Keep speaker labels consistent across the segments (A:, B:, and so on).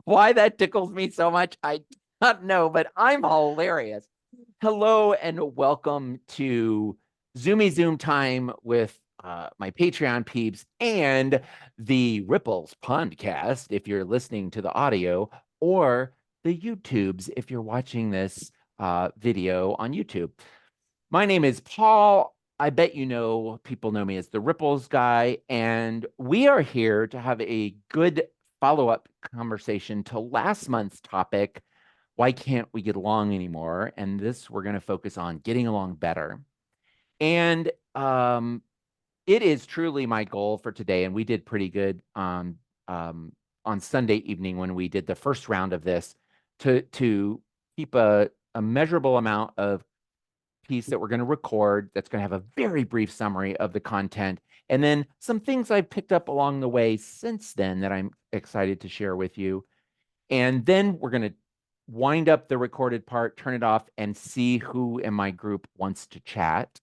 A: Why that tickles me so much, I do not know, but I'm hilarious. Hello and welcome to Zoomy Zoom time with my Patreon peeps and the Ripples podcast if you're listening to the audio, or the YouTubes if you're watching this video on YouTube. My name is Paul. I bet you know people know me as the Ripples guy, and we are here to have a good follow-up conversation to last month's topic, why can't we get along anymore? And this we're going to focus on getting along better. And it is truly my goal for today, and we did pretty good on Sunday evening when we did the first round of this to keep a measurable amount of piece that we're going to record that's going to have a very brief summary of the content, and then some things I've picked up along the way since then that I'm excited to share with you. And then we're going to wind up the recorded part, turn it off, and see who in my group wants to chat.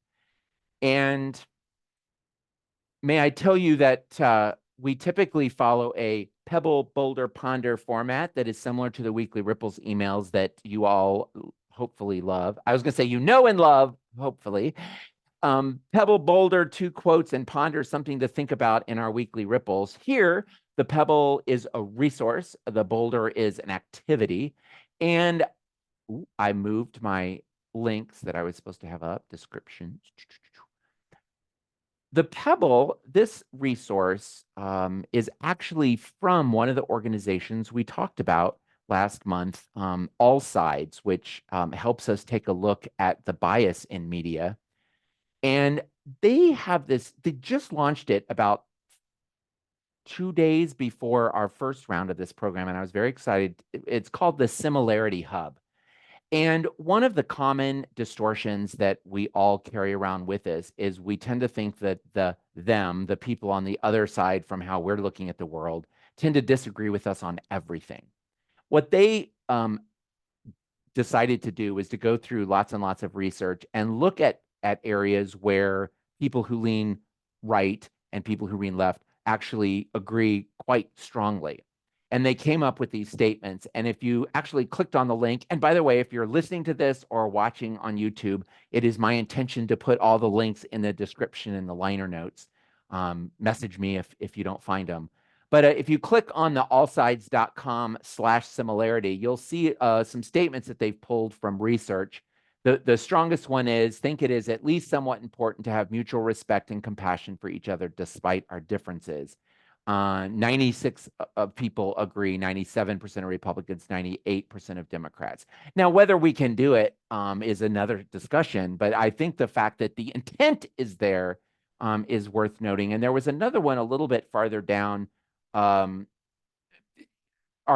A: And may I tell you that we typically follow a Pebble, Boulder, Ponder format that is similar to the weekly Ripples emails that you all hopefully love. I was going to say and love, hopefully. Pebble, Boulder, 2 quotes, and Ponder, something to think about in our weekly Ripples. Here, the Pebble is a resource. The Boulder is an activity. And I moved my links that I was supposed to have up, descriptions. The Pebble, this resource, is actually from one of the organizations we talked about last month, All Sides, which helps us take a look at the bias in media. And they just launched it about 2 days before our first round of this program, and I was very excited. It's called the Similarity Hub. And one of the common distortions that we all carry around with us is we tend to think that the people on the other side from how we're looking at the world, tend to disagree with us on everything. What they decided to do was to go through lots and lots of research and look at areas where people who lean right and people who lean left actually agree quite strongly. And they came up with these statements. And if you actually clicked on the link, and by the way, if you're listening to this or watching on YouTube, it is my intention to put all the links in the description in the liner notes. Message me if you don't find them. But if you click on the allsides.com/similarity, you'll see some statements that they've pulled from research. The strongest one is, think it is at least somewhat important to have mutual respect and compassion for each other despite our differences. 96 of people agree, 97% of Republicans, 98% of Democrats. Now, whether we can do it is another discussion, but I think the fact that the intent is there is worth noting. And there was another one a little bit farther down. Our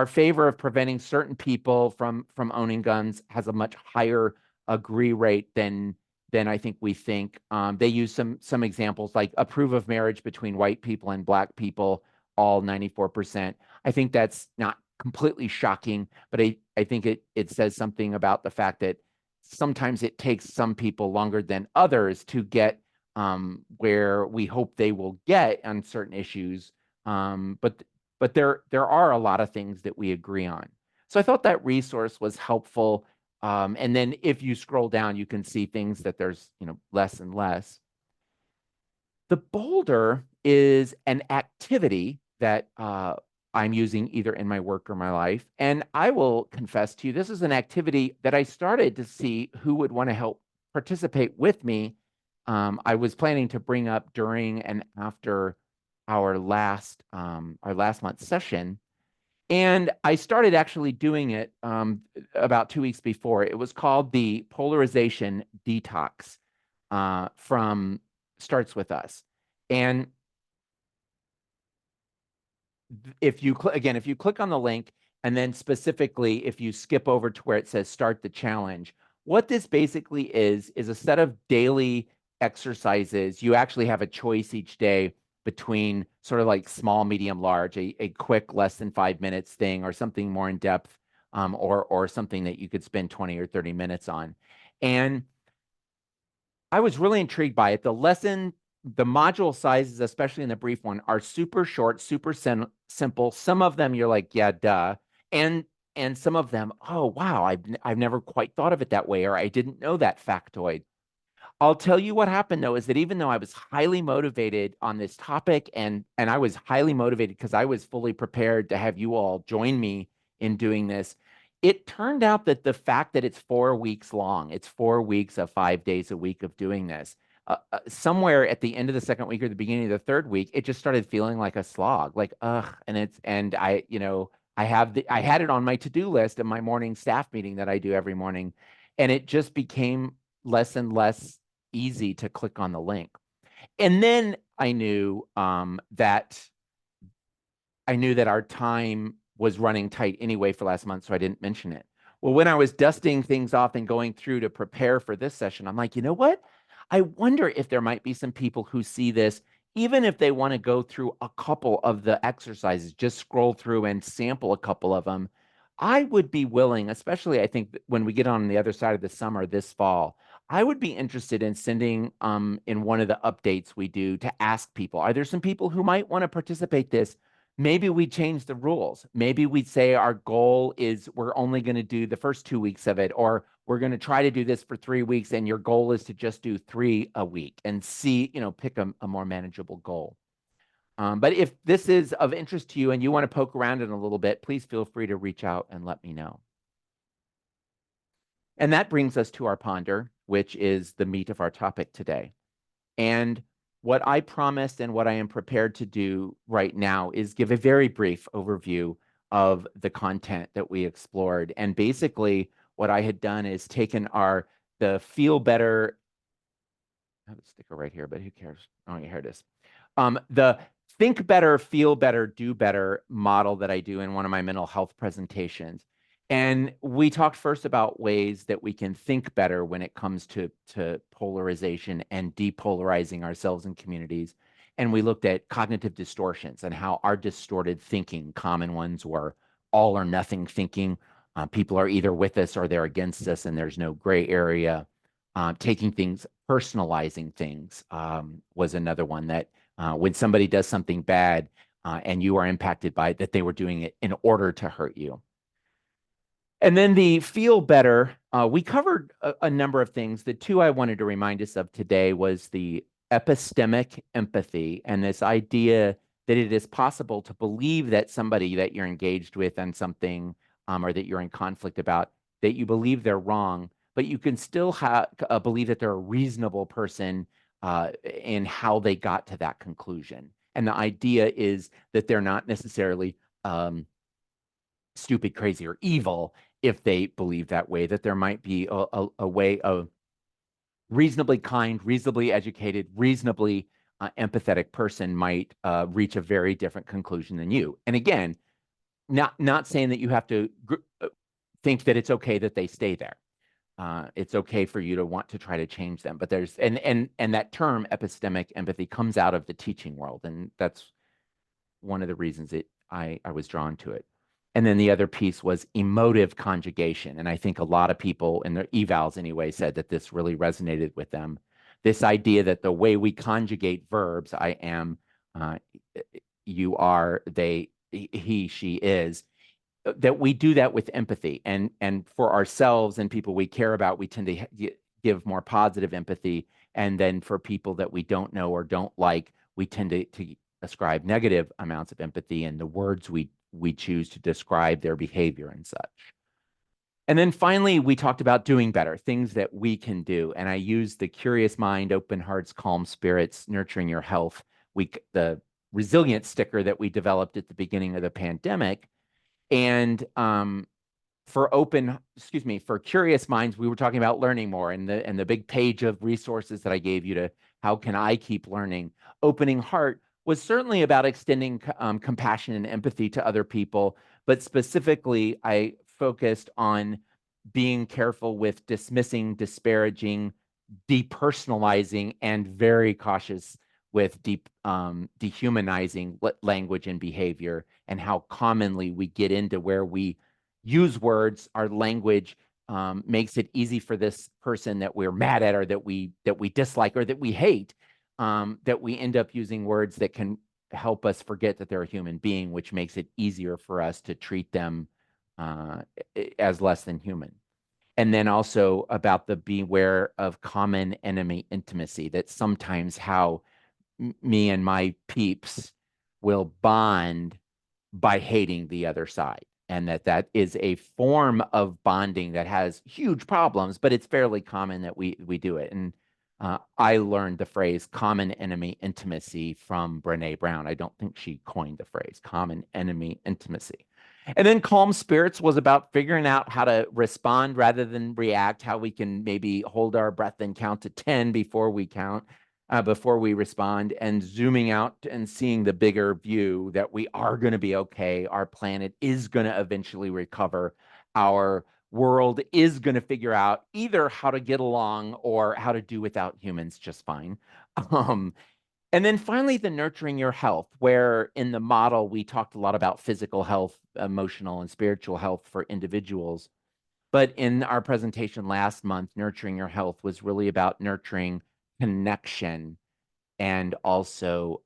A: favor of preventing certain people from owning guns has a much higher agree rate than I think we think. They use some examples like approve of marriage between white people and black people, all 94%. I think that's not completely shocking, but I think it says something about the fact that sometimes it takes some people longer than others to get where we hope they will get on certain issues. But there are a lot of things that we agree on. So I thought that resource was helpful. And then if you scroll down, you can see things that there's less and less. The Boulder is an activity that I'm using either in my work or my life. And I will confess to you, this is an activity that I started to see who would want to help participate with me. I was planning to bring up during and after our last month's session. And I started actually doing it about 2 weeks before. It was called the Polarization Detox from Starts With Us. And if you click on the link, and then specifically if you skip over to where it says start the challenge, what this basically is a set of daily exercises. You actually have a choice each day between sort of like small, medium, large, a quick less than 5 minutes thing, or something more in depth, or something that you could spend 20 or 30 minutes on. And I was really intrigued by it. The lesson the module sizes, especially in the brief one, are super short, super simple. Some of them you're like, yeah, duh. And some of them, oh wow, I've never quite thought of it that way, or I didn't know that factoid. I'll tell you what happened though, is that even though I was highly motivated on this topic, and I was highly motivated because I was fully prepared to have you all join me in doing this, it turned out that the fact that it's 4 weeks long, it's 4 weeks of 5 days a week of doing this, somewhere at the end of the second week or the beginning of the third week, it just started feeling like a slog, like ugh. And I, I had it on my to-do list in my morning staff meeting that I do every morning, and it just became less and less easy to click on the link. And then I knew that our time was running tight anyway for last month, so I didn't mention it. Well, when I was dusting things off and going through to prepare for this session, I'm like, you know what? I wonder if there might be some people who see this, even if they want to go through a couple of the exercises, just scroll through and sample a couple of them. I would be willing, especially I think when we get on the other side of the summer this fall, I would be interested in sending in one of the updates we do to ask people, are there some people who might want to participate this? Maybe we change the rules. Maybe we'd say our goal is we're only going to do the first 2 weeks of it, or we're going to try to do this for 3 weeks, and your goal is to just do 3 a week and see, pick a more manageable goal. But if this is of interest to you and you want to poke around in a little bit, please feel free to reach out and let me know. And that brings us to our ponder, which is the meat of our topic today. And what I promised and what I am prepared to do right now is give a very brief overview of the content that we explored. And basically, what I had done is taken the feel better. I have a sticker right here, but who cares? Oh, here it is. The think better, feel better, do better model that I do in one of my mental health presentations. And we talked first about ways that we can think better when it comes to polarization and depolarizing ourselves in communities. And we looked at cognitive distortions and how our distorted thinking, common ones were all or nothing thinking. People are either with us or they're against us, and there's no gray area. Taking things, personalizing things was another one that when somebody does something bad and you are impacted by it, that they were doing it in order to hurt you. And then the feel better, we covered a number of things. The two I wanted to remind us of today was the epistemic empathy and this idea that it is possible to believe that somebody that you're engaged with on something or that you're in conflict about, that you believe they're wrong, but you can still believe that they're a reasonable person in how they got to that conclusion. And the idea is that they're not necessarily stupid, crazy, or evil if they believe that way, that there might be a way of reasonably kind, reasonably educated, reasonably empathetic person might reach a very different conclusion than you. And again, not saying that you have to think that it's okay that they stay there. It's okay for you to want to try to change them, but there's and that term epistemic empathy comes out of the teaching world, and that's one of the reasons I was drawn to it. And then the other piece was emotive conjugation, and I think a lot of people in their evals anyway said that this really resonated with them. This idea that the way we conjugate verbs, I am, you are, they, he, she is, that we do that with empathy, and for ourselves and people we care about, we tend to give more positive empathy, and then for people that we don't know or don't like, we tend to ascribe negative amounts of empathy in the words we choose to describe their behavior and such. And then finally, we talked about doing better, things that we can do, and I used the curious mind, open hearts, calm spirits, nurturing your health, the resilient sticker that we developed at the beginning of the pandemic. And for curious minds, we were talking about learning more, and the big page of resources that I gave you to how can I keep learning. Opening heart was certainly about extending compassion and empathy to other people, but specifically I focused on being careful with dismissing, disparaging, depersonalizing, and very cautious with dehumanizing language and behavior, and how commonly we get into where we use words, our language makes it easy for this person that we're mad at or that we dislike or that we hate that we end up using words that can help us forget that they're a human being, which makes it easier for us to treat them uh, as less than human. And then also about the beware of common enemy intimacy, that sometimes how me and my peeps will bond by hating the other side. And that is a form of bonding that has huge problems, but it's fairly common that we do it. And I learned the phrase common enemy intimacy from Brene Brown. I don't think she coined the phrase common enemy intimacy. And then calm spirits was about figuring out how to respond rather than react, how we can maybe hold our breath and count to 10 before we before we respond, and zooming out and seeing the bigger view that we are going to be okay. Our planet is going to eventually recover. Our world is going to figure out either how to get along or how to do without humans just fine. Um, and then finally, the nurturing your health, where in the model, we talked a lot about physical health, emotional and spiritual health for individuals. But in our presentation last month, nurturing your health was really about nurturing connection and also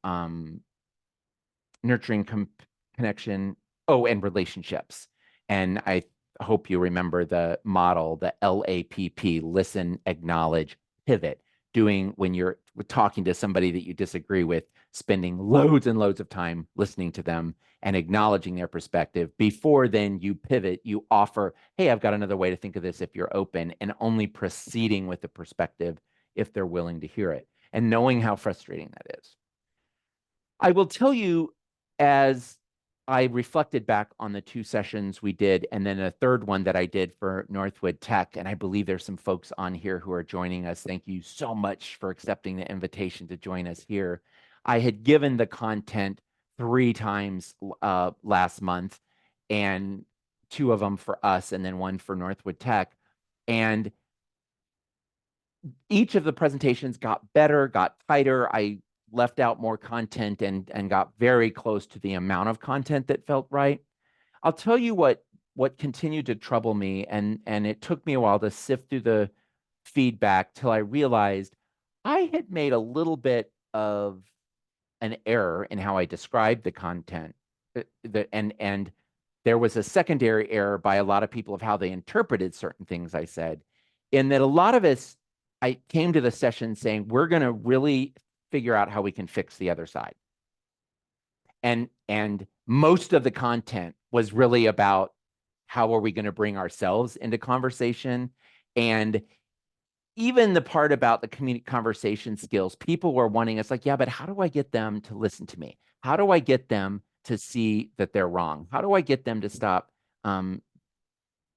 A: nurturing connection, and relationships. And I hope you remember the model, the LAPP, listen, acknowledge, pivot, doing when you're talking to somebody that you disagree with, spending loads and loads of time listening to them and acknowledging their perspective. Before then you pivot, you offer, hey, I've got another way to think of this if you're open, and only proceeding with the perspective if they're willing to hear it, and knowing how frustrating that is. I will tell you, as I reflected back on the 2 sessions we did, and then a third one that I did for Northwood Tech, and I believe there's some folks on here who are joining us. Thank you so much for accepting the invitation to join us here. I had given the content 3 times last month, and 2 of them for us, and then 1 for Northwood Tech. And each of the presentations got better, got tighter. I left out more content and got very close to the amount of content that felt right. I'll tell you what continued to trouble me, and it took me a while to sift through the feedback till I realized I had made a little bit of an error in how I described the content. And there was a secondary error by a lot of people of how they interpreted certain things I said, in that a lot of us, I came to the session saying, we're going to really figure out how we can fix the other side. And most of the content was really about how are we going to bring ourselves into conversation. And even the part about the conversation skills, people were wanting us like, yeah, but how do I get them to listen to me? How do I get them to see that they're wrong? How do I get them to stop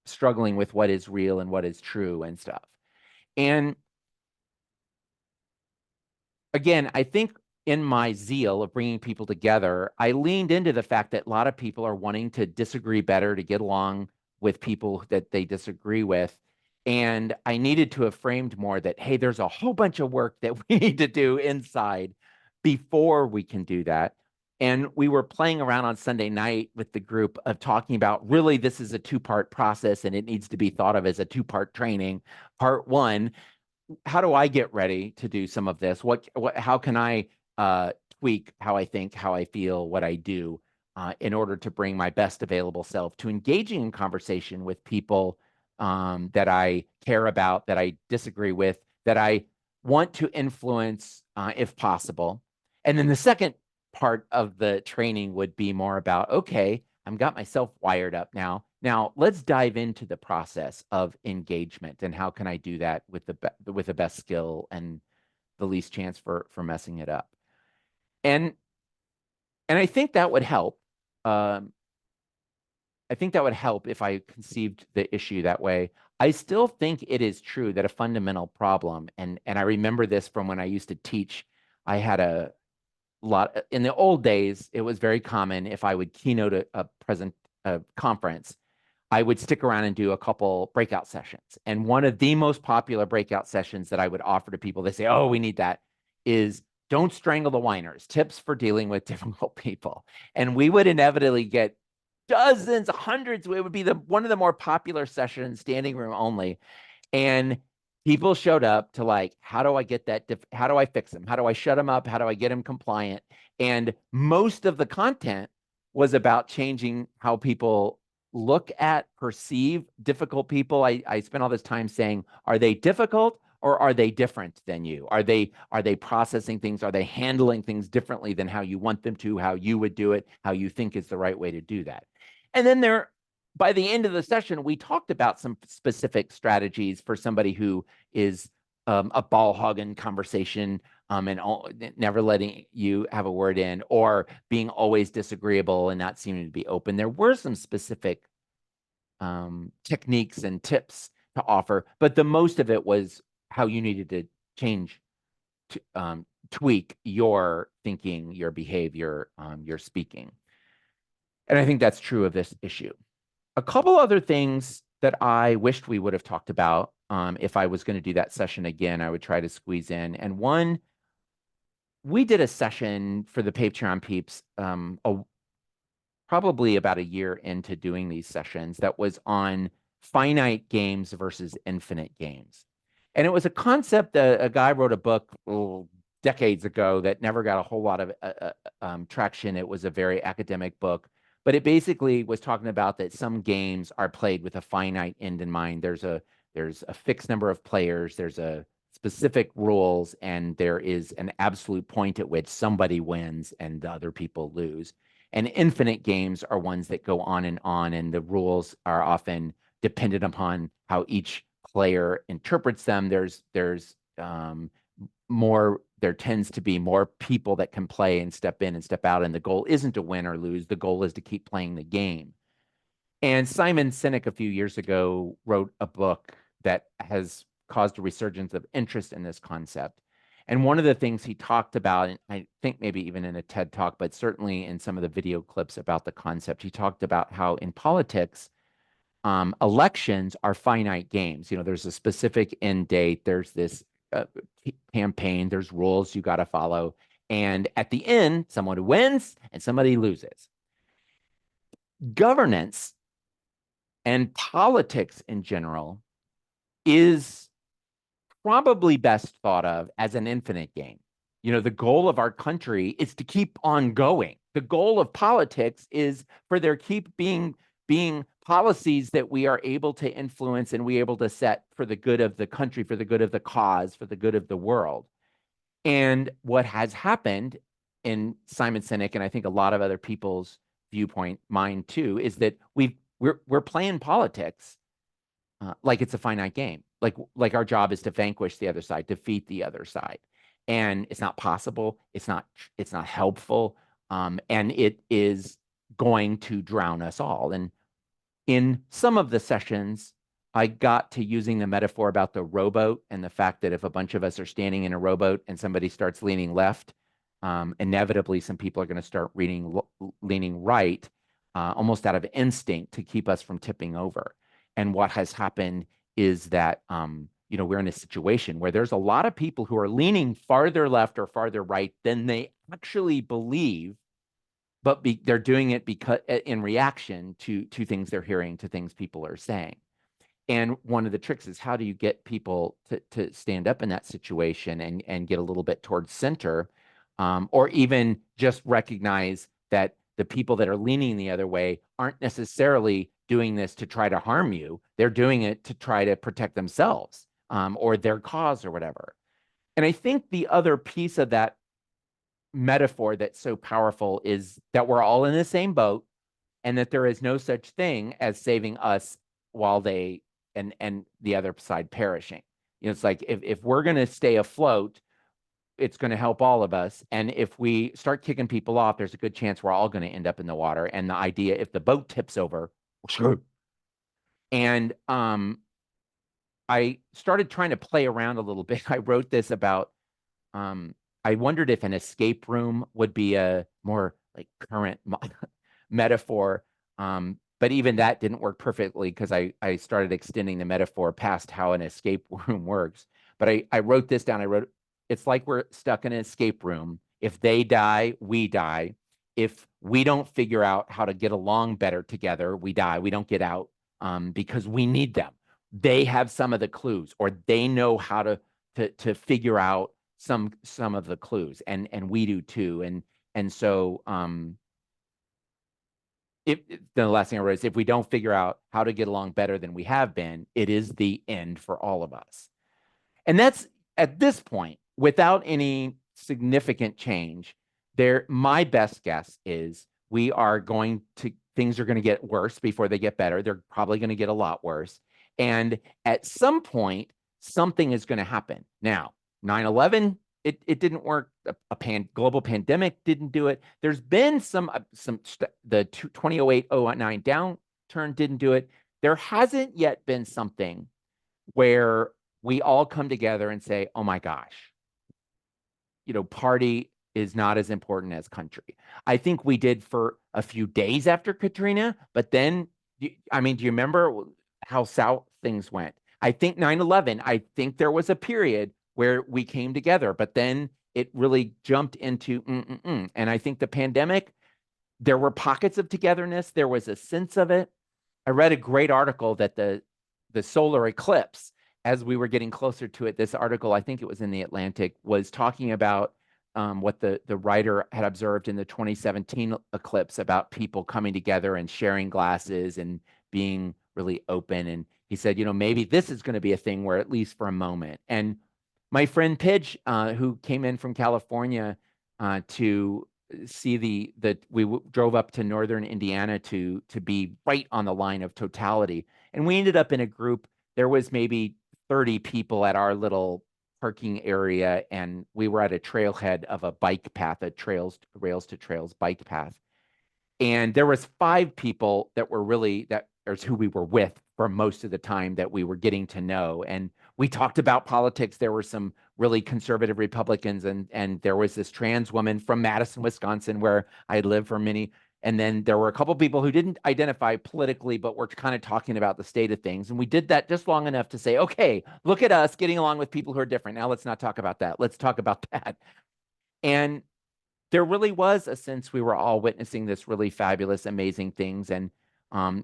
A: struggling with what is real and what is true and stuff? And again, I think in my zeal of bringing people together, I leaned into the fact that a lot of people are wanting to disagree better, to get along with people that they disagree with. And I needed to have framed more that, hey, there's a whole bunch of work that we need to do inside before we can do that. And we were playing around on Sunday night with the group of talking about, really, this is a 2-part process and it needs to be thought of as a 2-part training. Part 1, how do I get ready to do some of this? How can I tweak how I think, how I feel, what I do in order to bring my best available self to engaging in conversation with people that I care about, that I disagree with, that I want to influence if possible. And then the second part of the training would be more about, okay, I've got myself wired up now. Now let's dive into the process of engagement and how can I do that with the best skill and the least chance for messing it up. And I think that would help. I think that would help if I conceived the issue that way. I still think it is true that a fundamental problem, and I remember this from when I used to teach. I had a lot in the old days. It was very common if I would keynote a conference, I would stick around and do a couple breakout sessions. And one of the most popular breakout sessions that I would offer to people, they say, oh, we need that, is don't strangle the whiners, tips for dealing with difficult people. And we would inevitably get dozens, hundreds. It would be one of the more popular sessions, standing room only. And people showed up to like, how do I get that? How do I fix them? How do I shut them up? How do I get them compliant? And most of the content was about changing how people look at, perceive difficult people. I spent all this time saying, are they difficult or are they different than you? Are they processing things? Are they handling things differently than how you want them to, how you would do it, how you think is the right way to do that? And then by the end of the session, we talked about some specific strategies for somebody who is a ball hog in conversation, and never letting you have a word in, or being always disagreeable and not seeming to be open. There were some specific techniques and tips to offer, but the most of it was how you needed to change, tweak your thinking, your behavior, your speaking. And I think that's true of this issue. A couple other things that I wished we would have talked about. If I was going to do that session again, I would try to squeeze in. And one, we did a session for the Patreon peeps, probably about a year into doing these sessions, that was on finite games versus infinite games. And it was a concept that a guy wrote a book decades ago that never got a whole lot of traction. It was a very academic book, but it basically was talking about that some games are played with a finite end in mind. There's a fixed number of players, there's a specific rules, and there is an absolute point at which somebody wins and the other people lose. And infinite games are ones that go on, and the rules are often dependent upon how each player interprets them. There tends to be more people that can play and step in and step out, and the goal isn't to win or lose. The goal is to keep playing the game. And Simon Sinek a few years ago wrote a book that has caused a resurgence of interest in this concept. And one of the things he talked about, and I think maybe even in a TED talk, but certainly in some of the video clips about the concept, he talked about how in politics, elections are finite games. There's a specific end date, there's this campaign, there's rules you got to follow. And at the end, someone wins and somebody loses. Governance and politics in general is probably best thought of as an infinite game. The goal of our country is to keep on going. The goal of politics is for there keep being policies that we are able to influence and we able to set for the good of the country, for the good of the cause, for the good of the world. And what has happened in Simon Sinek, and I think a lot of other people's viewpoint, mine too, is that we're playing politics like it's a finite game. Like our job is to vanquish the other side, defeat the other side, and it's not possible. It's not helpful, and it is going to drown us all. And in some of the sessions, I got to using the metaphor about the rowboat and the fact that if a bunch of us are standing in a rowboat and somebody starts leaning left, inevitably some people are going to start leaning right, almost out of instinct to keep us from tipping over. And what has happened is that we're in a situation where there's a lot of people who are leaning farther left or farther right than they actually believe, but they're doing it because in reaction to things they're hearing, to things people are saying. And one of the tricks is, how do you get people to stand up in that situation and get a little bit towards center, or even just recognize that the people that are leaning the other way aren't necessarily doing this to try to harm you. They're doing it to try to protect themselves, or their cause or whatever. And I think the other piece of that metaphor that's so powerful is that we're all in the same boat, and that there is no such thing as saving us while they and the other side perishing. It's like if we're going to stay afloat, it's going to help all of us. And if we start kicking people off, there's a good chance we're all going to end up in the water. And the idea, if the boat tips over, we're screwed. And I started trying to play around a little bit. I wrote this about, I wondered if an escape room would be a more like current metaphor. But even that didn't work perfectly, because I started extending the metaphor past how an escape room works. But I wrote this down. I wrote, it's like we're stuck in an escape room. If they die, we die. If we don't figure out how to get along better together, we die. We don't get out, because we need them. they have some of the clues, or they know how to figure out some of the clues, and we do too. And so if the last thing I wrote is, if we don't figure out how to get along better than we have been, it is the end for all of us. And that's, at this point, without any significant change, my best guess is things are going to get worse before they get better. They're probably going to get a lot worse. And at some point, something is going to happen. Now, 9/11, it didn't work. Global pandemic didn't do it. There's been the 2008-09 downturn didn't do it. There hasn't yet been something where we all come together and say, oh my gosh, party is not as important as country. I think we did for a few days after Katrina, but then, do you remember how south things went? I think 9/11, I think there was a period where we came together, but then it really jumped into And I think the pandemic, there were pockets of togetherness. There was a sense of it. I read a great article that the solar eclipse, as we were getting closer to it, this article, I think it was in the Atlantic, was talking about what the writer had observed in the 2017 eclipse about people coming together and sharing glasses and being really open. And he said, maybe this is going to be a thing where, at least for a moment. And my friend Pidge, who came in from California to see we drove up to northern Indiana to be right on the line of totality. And we ended up in a group. There was maybe 30 people at our little parking area, and we were at a trailhead of a bike path, a rails to trails bike path. And there was 5 people that were who we were with for most of the time, that we were getting to know. And we talked about politics. There were some really conservative Republicans, and there was this trans woman from Madison, Wisconsin, where I lived for many. And then there were a couple people who didn't identify politically, but were kind of talking about the state of things. And we did that just long enough to say, okay, look at us getting along with people who are different. Now let's not talk about that. Let's talk about that. And there really was a sense we were all witnessing this really fabulous, amazing things. And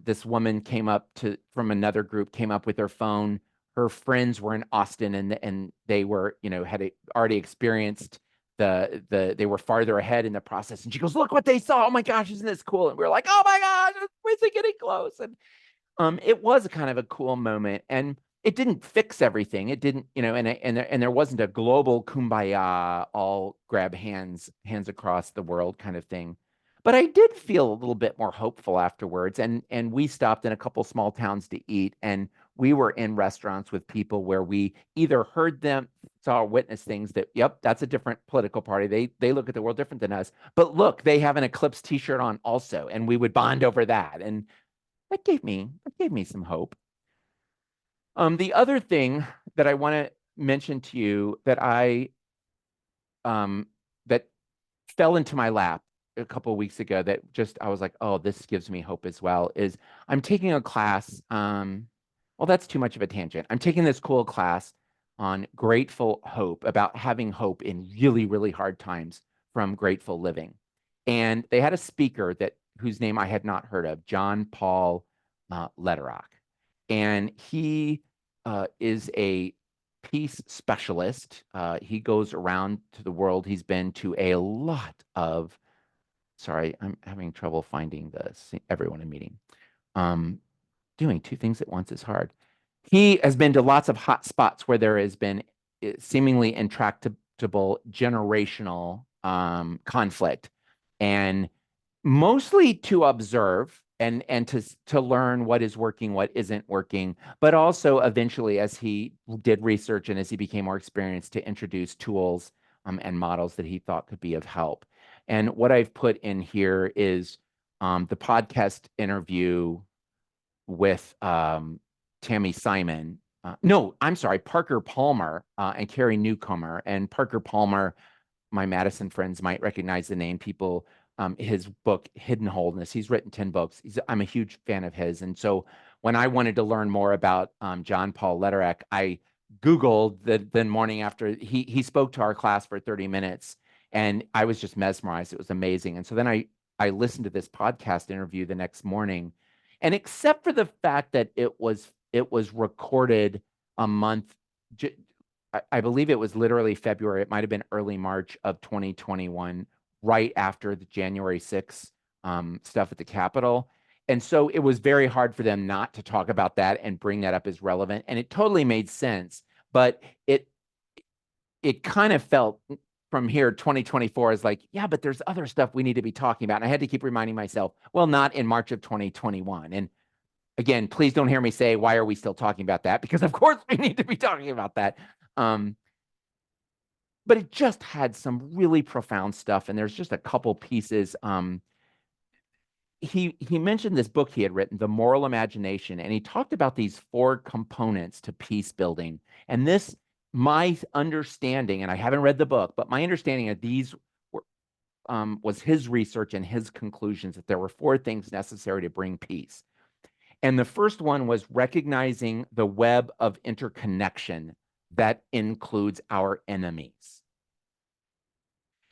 A: this woman from another group, came up with her phone. Her friends were in Austin, and they were, had already experienced they were farther ahead in the process. And she goes, look what they saw. Oh my gosh, isn't this cool? And we were like, oh my gosh, is it getting close? And it was kind of a cool moment. And it didn't fix everything. It didn't, and there wasn't a global kumbaya, all grab hands across the world kind of thing. But I did feel a little bit more hopeful afterwards. And we stopped in a couple small towns to eat, and we were in restaurants with people where we either heard them, saw or witnessed things that, yep, that's a different political party. They look at the world different than us. But look, they have an Eclipse t-shirt on also, and we would bond over that. And that gave me some hope. The other thing that I want to mention to you that that fell into my lap a couple of weeks ago, that I was like, oh, this gives me hope as well, is I'm taking a class. Well, that's too much of a tangent. I'm taking this cool class on grateful hope, about having hope in really, really hard times, from Grateful Living. And they had a speaker whose name I had not heard of, John Paul Lederach. And he is a peace specialist. He goes around to the world. He's been to a lot of, sorry, I'm having trouble finding everyone in meeting. Doing 2 things at once is hard. He has been to lots of hot spots where there has been seemingly intractable generational conflict, and mostly to observe and to learn what is working, what isn't working, but also eventually, as he did research and as he became more experienced, to introduce tools and models that he thought could be of help. And what I've put in here is the podcast interview with Tammy Simon. No, I'm sorry, Parker Palmer and Carrie Newcomer. And Parker Palmer, my Madison friends might recognize the name. His book, Hidden Wholeness, he's written 10 books. I'm a huge fan of his. And so when I wanted to learn more about John Paul Lederach, I Googled the morning after he spoke to our class for 30 minutes, and I was just mesmerized. It was amazing. And so then I listened to this podcast interview the next morning. And except for the fact that it was it was recorded a month, I believe it was literally February. It might have been early March of 2021, right after the January 6th stuff at the Capitol. And so it was very hard for them not to talk about that and bring that up as relevant. And it totally made sense, but it kind of felt from here 2024 is like, yeah, but there's other stuff we need to be talking about. And I had to keep reminding myself, well, not in March of 2021. And again, please don't hear me say, why are we still talking about that? Because of course we need to be talking about that. But it just had some really profound stuff. And there's just a couple pieces. He mentioned this book he had written, The Moral Imagination, and he talked about these 4 components to peace building. And this, my understanding, and I haven't read the book, but my understanding of these were, was his research and his conclusions that there were 4 things necessary to bring peace. And the first one was recognizing the web of interconnection that includes our enemies.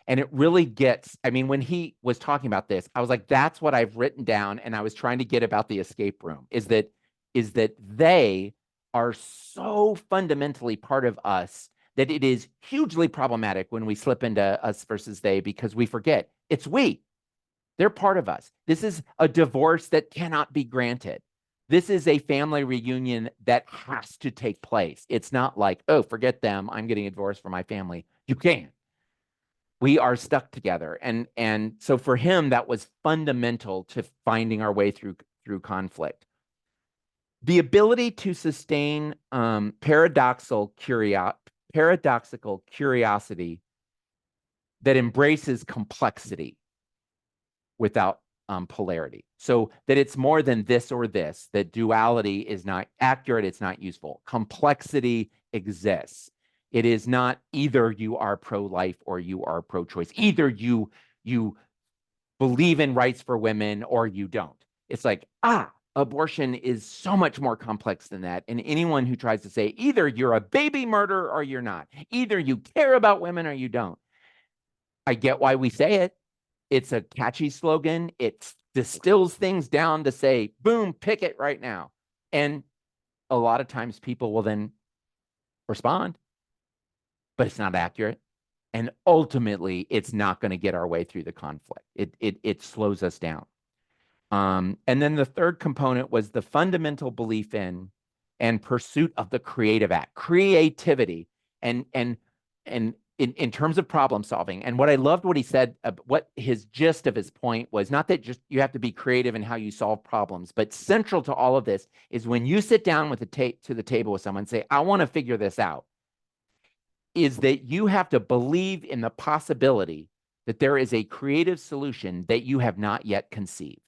A: And it really gets, I mean, when he was talking about this, I was like, that's what I've written down. And I was trying to get about the escape room is that they are so fundamentally part of us that it is hugely problematic when we slip into us versus they, because we forget it's we. They're part of us. This is a divorce that cannot be granted. This is a family reunion that has to take place. It's not like, oh, forget them. I'm getting a divorce from my family. You can't. We are stuck together. And so for him, that was fundamental to finding our way through conflict. The ability to sustain paradoxical curiosity that embraces complexity without polarity. So that it's more than this or this, that duality is not accurate, it's not useful. Complexity exists. It is not either you are pro-life or you are pro-choice. Either you believe in rights for women or you don't. It's like, abortion is so much more complex than that. And anyone who tries to say either you're a baby murderer or you're not, either you care about women or you don't. I get why we say it. It's a catchy slogan. It distills things down to say, boom, pick it right now. And a lot of times people will then respond, but it's not accurate. And ultimately, it's not going to get our way through the conflict. It slows us down. And then the third component was the fundamental belief in and pursuit of the creative act, creativity, and in terms of problem solving. And what I loved what he said, what his gist of his point was, not that just you have to be creative in how you solve problems, but central to all of this is when you sit down with to the table with someone and say, I want to figure this out, is that you have to believe in the possibility that there is a creative solution that you have not yet conceived.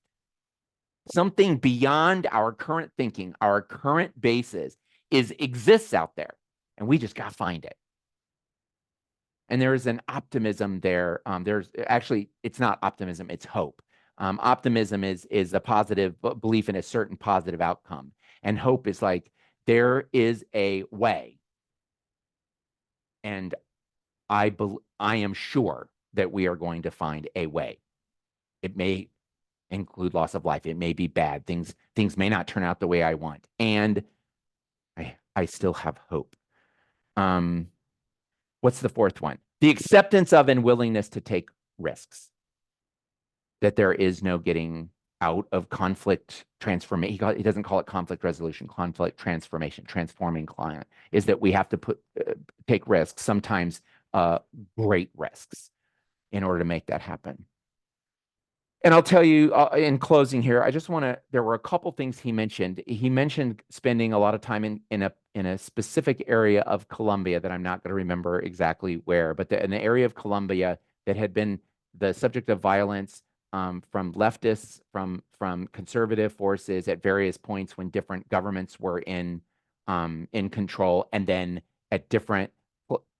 A: Something beyond our current thinking, our current basis exists out there, and we just got to find it. And there is an optimism there. There's actually, it's not optimism, it's hope. Optimism is a positive belief in a certain positive outcome. And hope is like, there is a way. And I am sure that we are going to find a way. It may include loss of life. It may be bad. Things may not turn out the way I want. And I still have hope. What's the fourth one? The acceptance of and willingness to take risks. That there is no getting out of conflict transformation. He doesn't call it conflict resolution, conflict transformation, transforming client, is that we have to take risks, sometimes great risks, in order to make that happen. And I'll tell you in closing here, I just want to, there were a couple things he mentioned. He mentioned spending a lot of time in a specific area of Colombia that I'm not going to remember exactly where, but in the area of Colombia that had been the subject of violence from leftists, from conservative forces at various points when different governments were in control, and then at different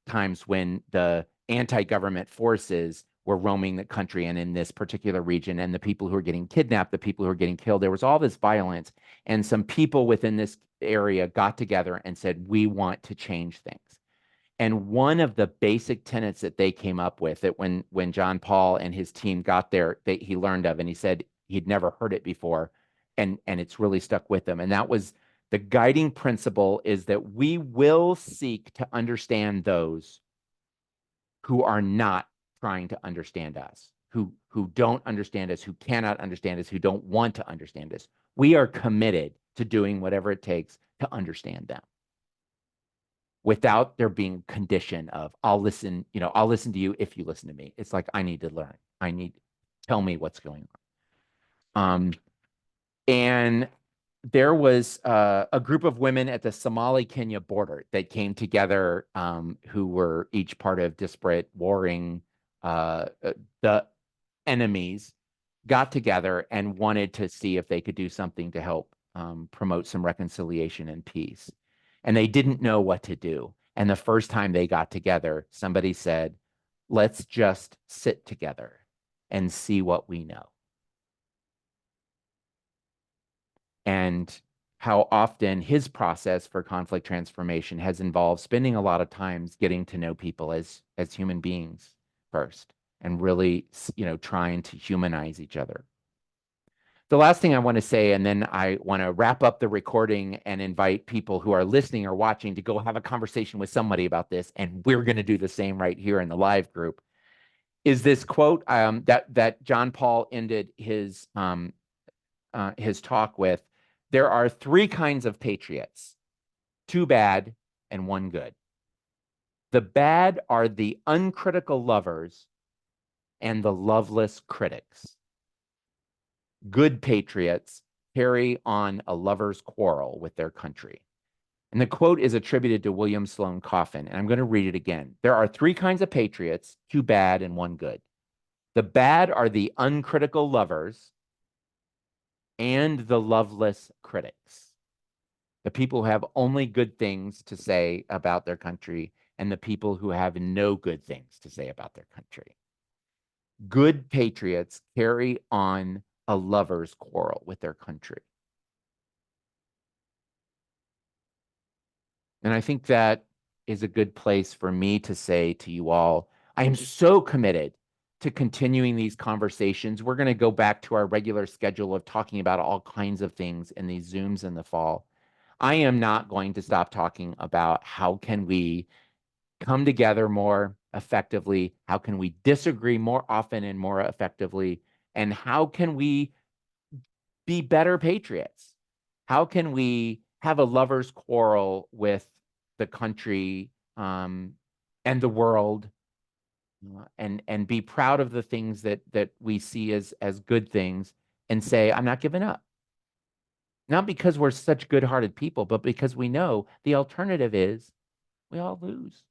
A: times when the anti-government forces were roaming the country and in this particular region, and the people who are getting kidnapped, the people who are getting killed. There was all this violence, and some people within this area got together and said, we want to change things. And one of the basic tenets that they came up with, that when John Paul and his team got there, he learned of, and he said he'd never heard it before, and it's really stuck with him. And that was The guiding principle is that we will seek to understand those who are not trying to understand us, who don't understand us, who cannot understand us, who don't want to understand us. We are committed to doing whatever it takes to understand them without there being condition of I'll listen to you if you listen to me. It's like I need to learn. Tell me what's going on. And there was a group of women at the Somali-Kenya border that came together, who were each part of disparate warring the enemies, got together and wanted to see if they could do something to help promote some reconciliation and peace. And they didn't know what to do. And the first time they got together, somebody said, let's just sit together and see what we know. And how often his process for conflict transformation has involved spending a lot of times getting to know people as human beings first, and really, trying to humanize each other. The last thing I want to say, and then I want to wrap up the recording and invite people who are listening or watching to go have a conversation with somebody about this, and we're going to do the same right here in the live group, is this quote that John Paul ended his talk with. There are three kinds of patriots: two bad and one good. The bad are the uncritical lovers and the loveless critics. Good patriots carry on a lover's quarrel with their country. And the quote is attributed to William Sloane Coffin, and I'm going to read it again. There are three kinds of patriots, two bad and one good. The bad are the uncritical lovers and the loveless critics. The people who have only good things to say about their country, and the people who have no good things to say about their country. Good patriots carry on a lover's quarrel with their country. And I think that is a good place for me to say to you all, I am so committed to continuing these conversations. We're going to go back to our regular schedule of talking about all kinds of things in these Zooms in the fall. I am not going to stop talking about how can we come together more effectively, how can we disagree more often and more effectively, and how can we be better patriots? How can we have a lover's quarrel with the country and the world, and be proud of the things that we see as good things, and say, I'm not giving up. Not because we're such good-hearted people, but because we know the alternative is we all lose.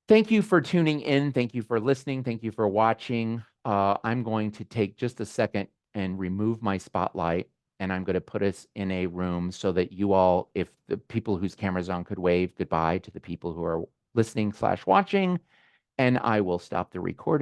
A: Thank you for tuning in. Thank you for listening. Thank you for watching. I'm going to take just a second and remove my spotlight, and I'm going to put us in a room so that you all, if the people whose cameras on, could wave goodbye to the people who are listening/watching, and I will stop the recording.